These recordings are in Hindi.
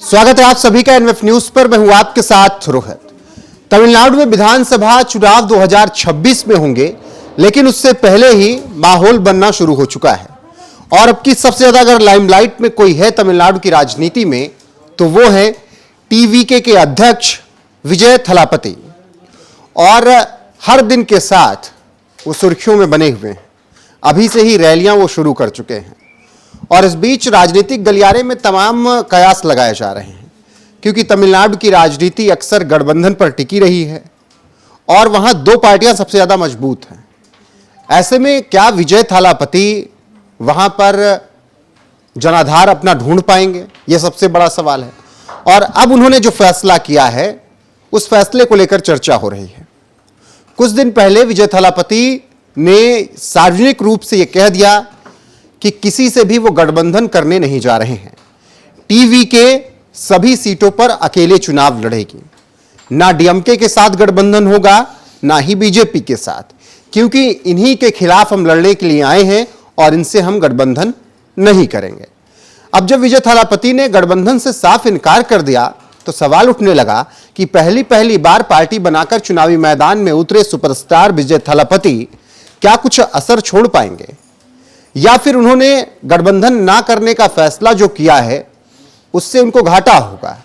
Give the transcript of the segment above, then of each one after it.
स्वागत है आप सभी का एनएफ न्यूज पर। मैं हूं आपके साथ रोहित। तमिलनाडु में विधानसभा चुनाव 2026 में होंगे, लेकिन उससे पहले ही माहौल बनना शुरू हो चुका है। और अब की सबसे ज्यादा अगर लाइमलाइट में कोई है तमिलनाडु की राजनीति में, तो वो है टीवीके के अध्यक्ष विजय थलापति। और हर दिन के साथ वो सुर्खियों में बने हुए हैं। अभी से ही रैलियां वो शुरू कर चुके हैं और इस बीच राजनीतिक गलियारे में तमाम कयास लगाए जा रहे हैं, क्योंकि तमिलनाडु की राजनीति अक्सर गठबंधन पर टिकी रही है और वहां दो पार्टियां सबसे ज्यादा मजबूत हैं। ऐसे में क्या विजय थालापति वहां पर जनाधार अपना ढूंढ पाएंगे, यह सबसे बड़ा सवाल है। और अब उन्होंने जो फैसला किया है, उस फैसले को लेकर चर्चा हो रही है। कुछ दिन पहले विजय थालापति ने सार्वजनिक रूप से यह कह दिया कि किसी से भी वो गठबंधन करने नहीं जा रहे हैं। टीवीके सभी सीटों पर अकेले चुनाव लड़ेगी। ना डीएमके के साथ गठबंधन होगा, ना ही बीजेपी के साथ, क्योंकि इन्हीं के खिलाफ हम लड़ने के लिए आए हैं और इनसे हम गठबंधन नहीं करेंगे। अब जब विजय थालापति ने गठबंधन से साफ इनकार कर दिया, तो सवाल उठने लगा कि पहली बार पार्टी बनाकर चुनावी मैदान में उतरे सुपरस्टार विजय थालापति क्या कुछ असर छोड़ पाएंगे, या फिर उन्होंने गठबंधन ना करने का फैसला जो किया है उससे उनको घाटा होगा।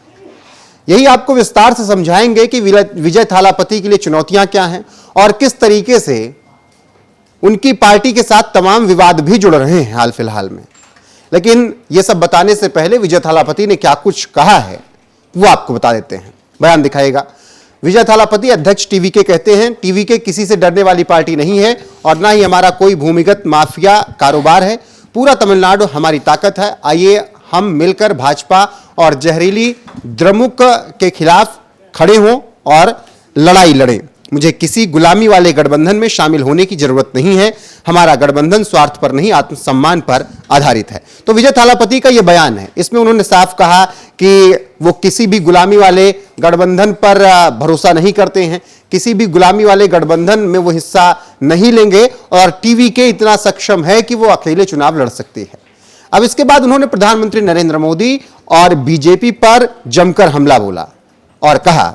यही आपको विस्तार से समझाएंगे कि विजय थालापति के लिए चुनौतियां क्या हैं और किस तरीके से उनकी पार्टी के साथ तमाम विवाद भी जुड़ रहे हैं हाल फिलहाल में। लेकिन यह सब बताने से पहले विजय थालापति ने क्या कुछ कहा है वो आपको बता देते हैं। बयान दिखाएगा। विजय थालापति अध्यक्ष टीवीके कहते हैं, टीवीके किसी से डरने वाली पार्टी नहीं है और ना ही हमारा कोई भूमिगत माफिया कारोबार है। पूरा तमिलनाडु हमारी ताकत है। आइए हम मिलकर भाजपा और जहरीली द्रमुक के खिलाफ खड़े हों और लड़ाई लड़ें। मुझे किसी गुलामी वाले गठबंधन में शामिल होने की जरूरत नहीं है। हमारा गठबंधन स्वार्थ पर नहीं, आत्मसम्मान पर आधारित है। तो विजय थालापति का यह बयान है। इसमें उन्होंने साफ कहा कि वो किसी भी गुलामी वाले गठबंधन पर भरोसा नहीं करते हैं, किसी भी गुलामी वाले गठबंधन में वो हिस्सा नहीं लेंगे और टीवीके इतना सक्षम है कि वो अकेले चुनाव लड़ सकती है। अब इसके बाद उन्होंने प्रधानमंत्री नरेंद्र मोदी और बीजेपी पर जमकर हमला बोला और कहा,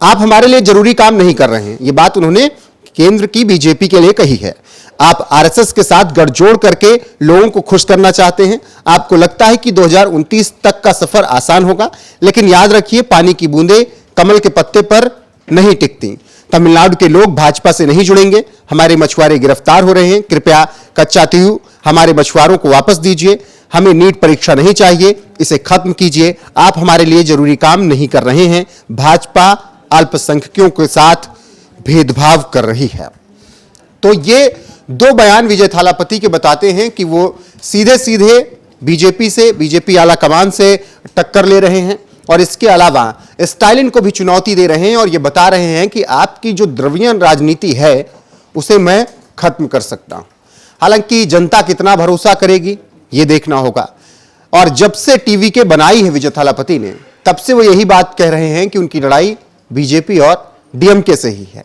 आप हमारे लिए जरूरी काम नहीं कर रहे हैं। यह बात उन्होंने केंद्र की बीजेपी के लिए कही है। आप आरएसएस के साथ गठजोड़ करके लोगों को खुश करना चाहते हैं। आपको लगता है कि 2029 तक का सफर आसान होगा, लेकिन याद रखिए, पानी की बूंदें कमल के पत्ते पर नहीं टिकती। तमिलनाडु के लोग भाजपा से नहीं जुड़ेंगे। हमारे मछुआरे गिरफ्तार हो रहे हैं। कृपया कच्चा तीयू हमारे मछुआरों को वापस दीजिए। हमें नीट परीक्षा नहीं चाहिए, इसे खत्म कीजिए। आप हमारे लिए जरूरी काम नहीं कर रहे हैं। भाजपा अल्पसंख्यकों के साथ भेदभाव कर रही है। तो ये दो बयान विजय थालापति के बताते हैं कि वो सीधे सीधे बीजेपी आला कमान से टक्कर ले रहे हैं और इसके अलावा स्टालिन को भी चुनौती दे रहे हैं और ये बता रहे हैं कि आपकी जो द्रविड़ीय राजनीति है उसे मैं खत्म कर सकता हूं। हालांकि जनता कितना भरोसा करेगी ये देखना होगा। और जब से टीवीके बनाई है विजय थालापति ने, तब से वो यही बात कह रहे हैं कि उनकी लड़ाई बीजेपी और डीएमके से ही है।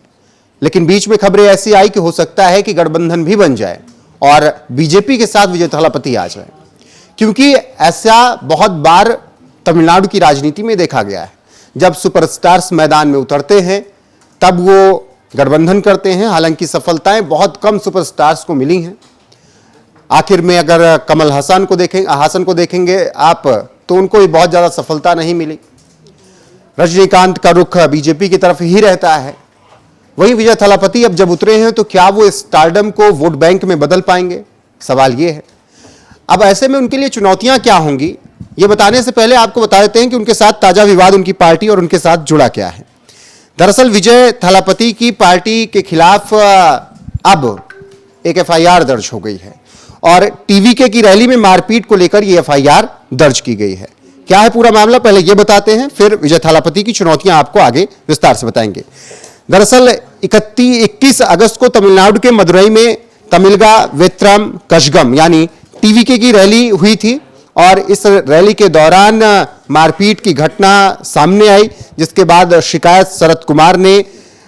लेकिन बीच में खबरें ऐसी आई कि हो सकता है कि गठबंधन भी बन जाए और बीजेपी के साथ विजय थालापति आ जाए, क्योंकि ऐसा बहुत बार तमिलनाडु की राजनीति में देखा गया है। जब सुपरस्टार्स मैदान में उतरते हैं तब वो गठबंधन करते हैं। हालांकि सफलताएं बहुत कम सुपरस्टार्स को मिली हैं। आखिर में अगर कमल हासन को देखेंगे आप, तो उनको भी बहुत ज्यादा सफलता नहीं मिली। रजनीकांत का रुख बीजेपी की तरफ ही रहता है। वहीं विजय थालापति अब जब उतरे हैं, तो क्या वो स्टारडम को वोट बैंक में बदल पाएंगे, सवाल ये है। अब ऐसे में उनके लिए चुनौतियां क्या होंगी, ये बताने से पहले आपको बता देते हैं कि उनके साथ ताजा विवाद, उनकी पार्टी और उनके साथ जुड़ा क्या है। दरअसल विजय थालापति की पार्टी के खिलाफ अब एक एफआईआर दर्ज हो गई है और टीवीके की रैली में मारपीट को लेकर यह एफआईआर दर्ज की गई है। क्या है पूरा मामला, पहले यह बताते हैं, फिर विजय थालापति की चुनौतियां आपको आगे विस्तार से बताएंगे। दरअसल 21 अगस्त को तमिलनाडु के मदुरई में तमिलगा वेत्रम कशगम यानी टीवीके की रैली हुई थी और इस रैली के दौरान मारपीट की घटना सामने आई, जिसके बाद शिकायत शरद कुमार ने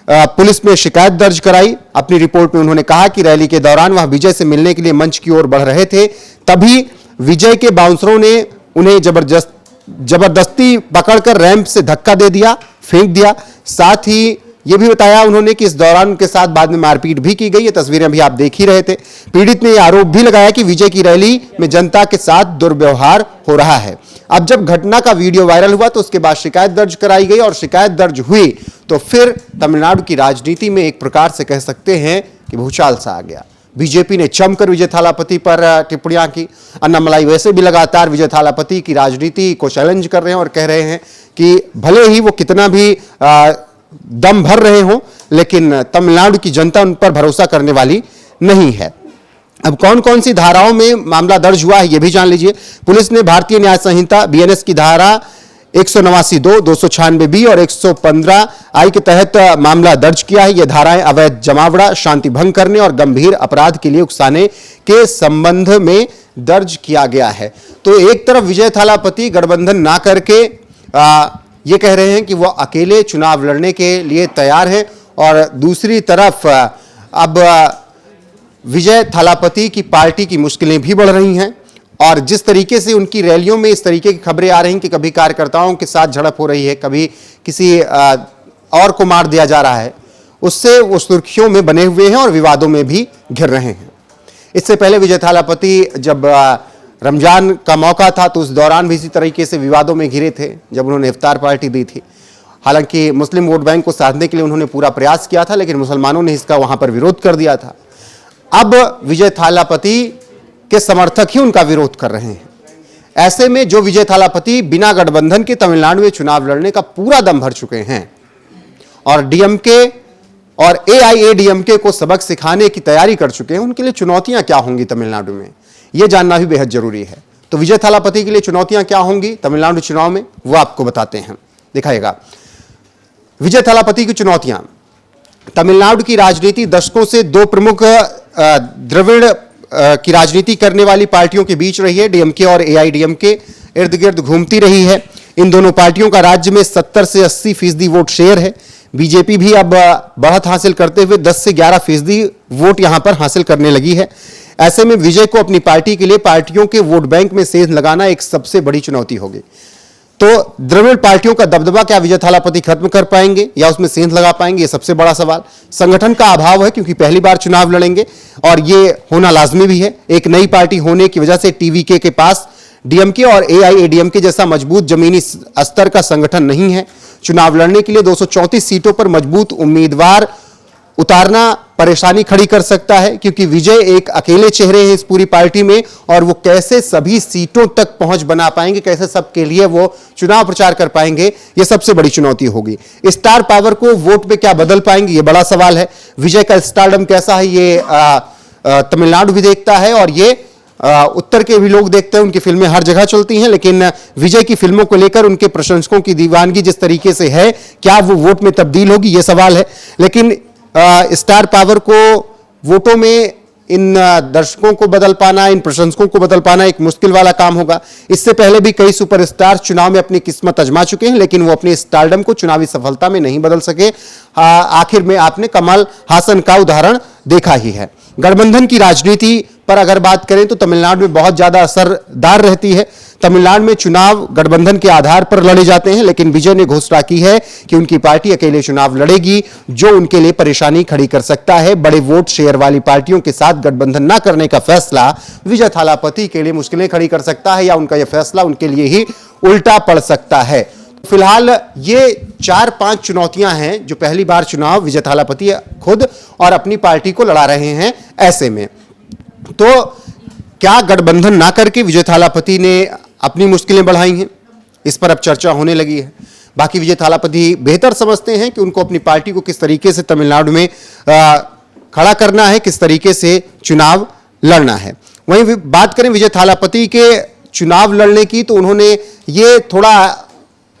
पुलिस में शिकायत दर्ज कराई। अपनी रिपोर्ट में उन्होंने कहा कि रैली के दौरान वह विजय से मिलने के लिए मंच की ओर बढ़ रहे थे, तभी विजय के बाउंसरों ने उन्हें जबरदस्त जबरदस्ती पकड़कर रैंप से धक्का दे दिया, फेंक दिया। साथ ही यह भी बताया उन्होंने कि इस दौरान उनके साथ बाद में मारपीट भी की गई। ये तस्वीरें अभी आप देख ही रहे थे। पीड़ित ने यह आरोप भी लगाया कि विजय की रैली में जनता के साथ दुर्व्यवहार हो रहा है। अब जब घटना का वीडियो वायरल हुआ तो उसके बाद शिकायत दर्ज कराई गई और शिकायत दर्ज हुई तो फिर तमिलनाडु की राजनीति में एक प्रकार से कह सकते हैं कि भूचाल सा आ गया। बीजेपी ने जमकर विजय थालापति पर टिप्पणियां की। अन्नामलाई वैसे भी लगातार विजय थालापति की राजनीति को चैलेंज कर रहे हैं और कह रहे हैं कि भले ही वो कितना भी दम भर रहे हों, लेकिन तमिलनाडु की जनता उन पर भरोसा करने वाली नहीं है। अब कौन कौन सी धाराओं में मामला दर्ज हुआ है यह भी जान लीजिए। पुलिस ने भारतीय न्याय संहिता बीएनएस की धारा 189(2), 296(b) और 115(i) के तहत मामला दर्ज किया है। यह धाराएं अवैध जमावड़ा, शांति भंग करने और गंभीर अपराध के लिए उकसाने के संबंध में दर्ज किया गया है। तो एक तरफ विजय थालापति गठबंधन ना करके ये कह रहे हैं कि वो अकेले चुनाव लड़ने के लिए तैयार हैं और दूसरी तरफ अब विजय थालापति की पार्टी की मुश्किलें भी बढ़ रही हैं और जिस तरीके से उनकी रैलियों में इस तरीके की खबरें आ रही हैं कि कभी कार्यकर्ताओं के साथ झड़प हो रही है, कभी किसी और को मार दिया जा रहा है, उससे वो सुर्खियों में बने हुए हैं और विवादों में भी घिर रहे हैं। इससे पहले विजय थालापति जब रमजान का मौका था तो उस दौरान भी इसी तरीके से विवादों में घिरे थे जब उन्होंने इफ्तार पार्टी दी थी। हालांकि मुस्लिम वोट बैंक को साधने के लिए उन्होंने पूरा प्रयास किया था, लेकिन मुसलमानों ने इसका वहां पर विरोध कर दिया था। अब विजय थालापति के समर्थक ही उनका विरोध कर रहे हैं। ऐसे में जो विजय थालापति बिना गठबंधन के तमिलनाडु में चुनाव लड़ने का पूरा दम भर चुके हैं और डीएमके और एआईएडीएमके को सबक सिखाने की तैयारी कर चुके हैं, उनके लिए चुनौतियां क्या होंगी तमिलनाडु में, यह जानना भी बेहद जरूरी है। तो विजय थालापति के लिए चुनौतियां क्या होंगी तमिलनाडु चुनाव में, वो आपको बताते हैं, दिखाएगा। विजय थालापति की चुनौतियां। तमिलनाडु की राजनीति दशकों से दो प्रमुख द्रविड़ की राजनीति करने वाली पार्टियों के बीच रही है। डीएमके और एआईडीएमके इर्द गिर्द घूमती रही है। इन दोनों पार्टियों का राज्य में 70 से 80% वोट शेयर है। बीजेपी भी अब बढ़त हासिल करते हुए 10 से 11% वोट यहां पर हासिल करने लगी है। ऐसे में विजय को अपनी पार्टी के लिए पार्टियों के वोट बैंक में सेंध लगाना एक सबसे बड़ी चुनौती होगी। तो द्रविड़ पार्टियों का दबदबा क्या विजय थालापति खत्म कर पाएंगे या उसमें सेंध लगा पाएंगे, ये सबसे बड़ा सवाल। संगठन का अभाव है क्योंकि पहली बार चुनाव लड़ेंगे और ये होना लाजमी भी है। एक नई पार्टी होने की वजह से टीवीके के पास डीएमके और एआईएडीएमके जैसा मजबूत जमीनी स्तर का संगठन नहीं है। चुनाव लड़ने के लिए 234 सीटों पर मजबूत उम्मीदवार उतारना परेशानी खड़ी कर सकता है क्योंकि विजय एक अकेले चेहरे हैं इस पूरी पार्टी में और वो कैसे सभी सीटों तक पहुंच बना पाएंगे, कैसे सबके लिए वो चुनाव प्रचार कर पाएंगे, ये सबसे बड़ी चुनौती होगी। स्टार पावर को वोट पे क्या बदल पाएंगे, ये बड़ा सवाल है। विजय का स्टारडम कैसा है, ये तमिलनाडु भी देखता है और ये उत्तर के भी लोग देखते हैं। उनकी फिल्में हर जगह चलती हैं, लेकिन विजय की फिल्मों को लेकर उनके प्रशंसकों की दीवानगी जिस तरीके से है, क्या वो वोट में तब्दील होगी, ये सवाल है। लेकिन स्टार पावर को वोटों में इन दर्शकों को बदल पाना, इन प्रशंसकों को बदल पाना एक मुश्किल वाला काम होगा। इससे पहले भी कई सुपरस्टार चुनाव में अपनी किस्मत आजमा चुके हैं, लेकिन वो अपने स्टारडम को चुनावी सफलता में नहीं बदल सके। आखिर में आपने कमल हासन का उदाहरण देखा ही है। गठबंधन की राजनीति पर अगर बात करें तो तमिलनाडु में बहुत ज्यादा असरदार रहती है। तमिलनाडु में चुनाव गठबंधन के आधार पर लड़े जाते हैं, लेकिन विजय ने घोषणा की है कि उनकी पार्टी अकेले चुनाव लड़ेगी, जो उनके लिए परेशानी खड़ी कर सकता है। बड़े वोट शेयर वाली पार्टियों के साथ गठबंधन न करने का फैसला विजय थालापति के लिए मुश्किलें खड़ी कर सकता है या उनका यह फैसला उनके लिए ही उल्टा पड़ सकता है। फिलहाल ये 4-5 चुनौतियां हैं जो पहली बार चुनाव विजय थालापति खुद और अपनी पार्टी को लड़ा रहे हैं। ऐसे में तो क्या गठबंधन ना करके विजय थालापति ने अपनी मुश्किलें बढ़ाई हैं, इस पर अब चर्चा होने लगी है। बाकी विजय थालापति बेहतर समझते हैं कि उनको अपनी पार्टी को किस तरीके से तमिलनाडु में खड़ा करना है, किस तरीके से चुनाव लड़ना है। वहीं बात करें विजय थालापति के चुनाव लड़ने की, तो उन्होंने ये थोड़ा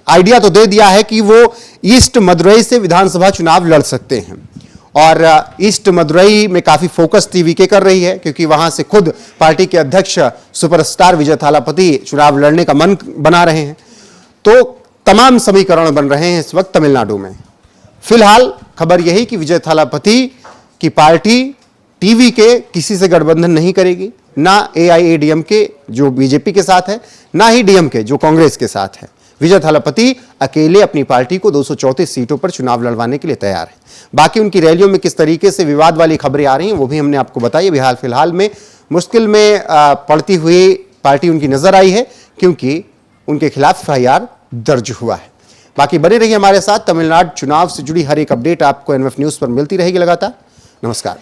आइडिया तो दे दिया है कि वो ईस्ट मदुरई से विधानसभा चुनाव लड़ सकते हैं और ईस्ट मदुरई में काफी फोकस टीवीके कर रही है क्योंकि वहां से खुद पार्टी के अध्यक्ष सुपरस्टार विजय थालापति चुनाव लड़ने का मन बना रहे हैं। तो तमाम समीकरण बन रहे हैं इस वक्त तमिलनाडु में। फिलहाल खबर यही कि विजय थालापति की पार्टी टीवीके किसी से गठबंधन नहीं करेगी, ना AIADMK जो बीजेपी के साथ है, ना ही DMK जो कांग्रेस के साथ है। विजय थालापति अकेले अपनी पार्टी को 234 सीटों पर चुनाव लड़वाने के लिए तैयार है। बाकी उनकी रैलियों में किस तरीके से विवाद वाली खबरें आ रही हैं वो भी हमने आपको बताई। अभी हाल फिलहाल में मुश्किल में पड़ती हुई पार्टी उनकी नजर आई है, क्योंकि उनके खिलाफ FIR दर्ज हुआ है। बाकी बने रहिए हमारे साथ। तमिलनाडु चुनाव से जुड़ी हर एक अपडेट आपको NF न्यूज पर मिलती रहेगी लगातार। नमस्कार।